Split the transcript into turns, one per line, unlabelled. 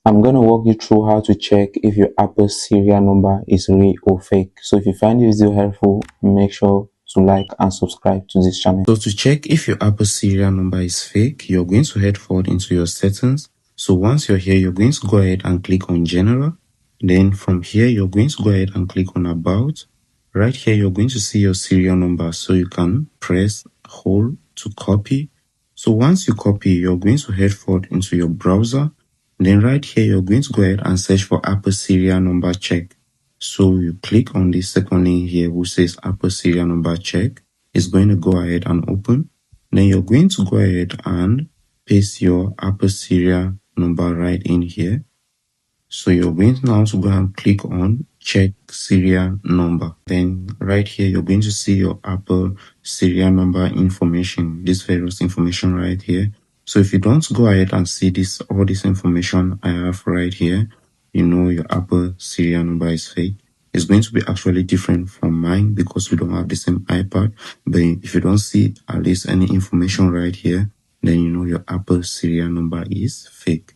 I'm going to walk you through how to check if your Apple serial number is real or fake. So if you find this video helpful, make sure to like and subscribe to this channel. So to check if your Apple serial number is fake, you're going to head forward into your settings. So once you're here, you're going to go ahead and click on General. Then from here, you're going to go ahead and click on About. Right here, you're going to see your serial number. So you can press Hold to copy. So once you copy, you're going to head forward into your browser. Then right here, you're going to go ahead and search for Apple serial number check. So you click on this second link here which says Apple serial number check. It's going to go ahead and open. Then you're going to go ahead and paste your Apple serial number right in here. So you're going to now to go and click on check serial number. Then right here, you're going to see your Apple serial number information, this various information right here. So if you don't go ahead and see this, all this information I have right here, you know your Apple serial number is fake. It's going to be actually different from mine because we don't have the same iPad. But if you don't see at least any information right here, then you know your Apple serial number is fake.